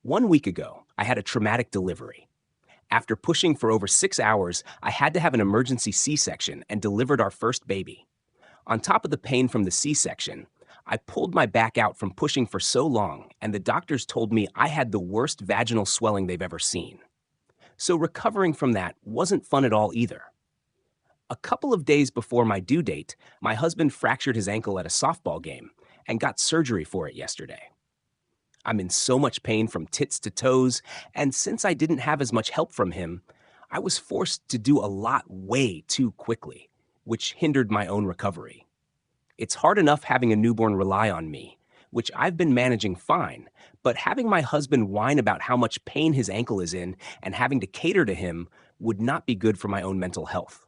1 week ago, I had a traumatic delivery. After pushing for over 6 hours, I had to have an emergency C section and delivered our first baby. On top of the pain from the C section, I pulled my back out from pushing for so long, and the doctors told me I had the worst vaginal swelling they've ever seen. So recovering from that wasn't fun at all either. A couple of days before my due date, my husband fractured his ankle at a softball game and got surgery for it yesterday. I'm in so much pain from tits to toes, and since I didn't have as much help from him, I was forced to do a lot way too quickly, which hindered my own recovery. It's hard enough having a newborn rely on me, which I've been managing fine, but having my husband whine about how much pain his ankle is in and having to cater to him would not be good for my own mental health.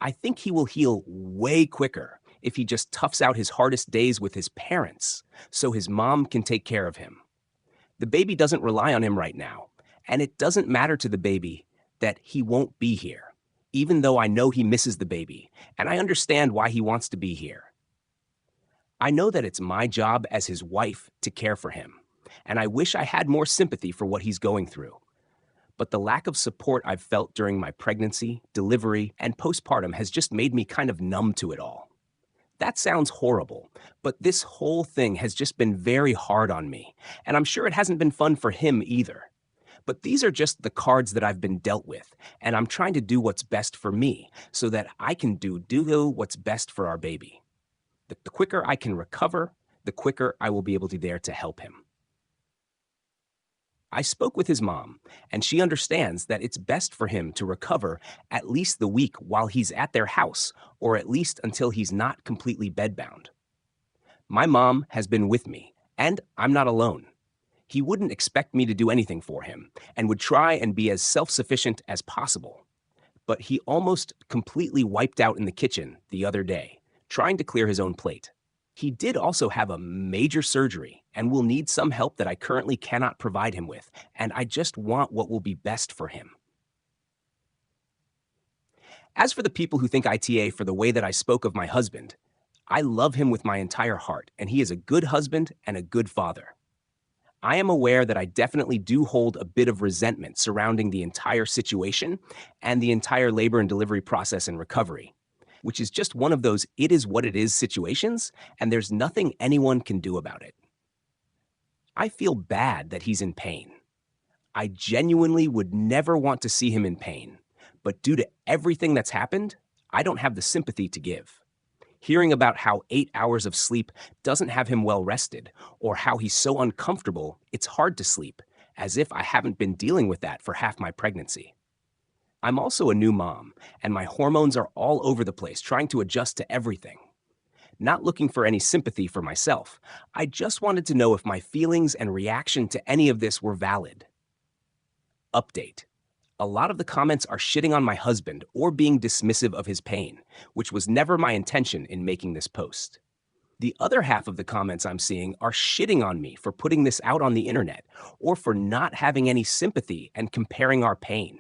I think he will heal way quicker if he just toughs out his hardest days with his parents so his mom can take care of him. The baby doesn't rely on him right now, and it doesn't matter to the baby that he won't be here, even though I know he misses the baby, and I understand why he wants to be here. I know that it's my job as his wife to care for him, and I wish I had more sympathy for what he's going through. But the lack of support I've felt during my pregnancy, delivery, and postpartum has just made me kind of numb to it all. That sounds horrible, but this whole thing has just been very hard on me, and I'm sure it hasn't been fun for him either. But these are just the cards that I've been dealt with, and I'm trying to do what's best for me so that I can do what's best for our baby. The quicker I can recover, the quicker I will be able to be there to help him. I spoke with his mom, and she understands that it's best for him to recover at least the week while he's at their house, or at least until he's not completely bedbound. My mom has been with me, and I'm not alone. He wouldn't expect me to do anything for him, and would try and be as self-sufficient as possible. But he almost completely wiped out in the kitchen the other day, trying to clear his own plate. He did also have a major surgery and will need some help that I currently cannot provide him with, and I just want what will be best for him. As for the people who think ITA for the way that I spoke of my husband, I love him with my entire heart, and he is a good husband and a good father. I am aware that I definitely do hold a bit of resentment surrounding the entire situation and the entire labor and delivery process and recovery, which is just one of those it is what it is situations, and there's nothing anyone can do about it. I feel bad that he's in pain. I genuinely would never want to see him in pain, but due to everything that's happened, I don't have the sympathy to give. Hearing about how 8 hours of sleep doesn't have him well rested, or how he's so uncomfortable it's hard to sleep, as if I haven't been dealing with that for half my pregnancy. I'm also a new mom, and my hormones are all over the place trying to adjust to everything. Not looking for any sympathy for myself, I just wanted to know if my feelings and reaction to any of this were valid. Update. A lot of the comments are shitting on my husband or being dismissive of his pain, which was never my intention in making this post. The other half of the comments I'm seeing are shitting on me for putting this out on the internet, or for not having any sympathy and comparing our pain.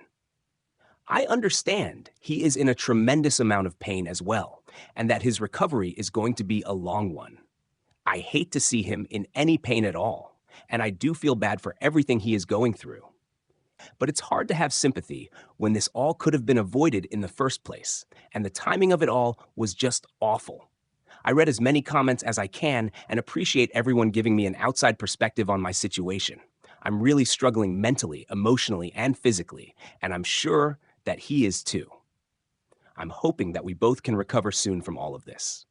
I understand he is in a tremendous amount of pain as well, and that his recovery is going to be a long one. I hate to see him in any pain at all, and I do feel bad for everything he is going through. But it's hard to have sympathy when this all could have been avoided in the first place, and the timing of it all was just awful. I read as many comments as I can and appreciate everyone giving me an outside perspective on my situation. I'm really struggling mentally, emotionally, and physically, and I'm sure that he is too. I'm hoping that we both can recover soon from all of this.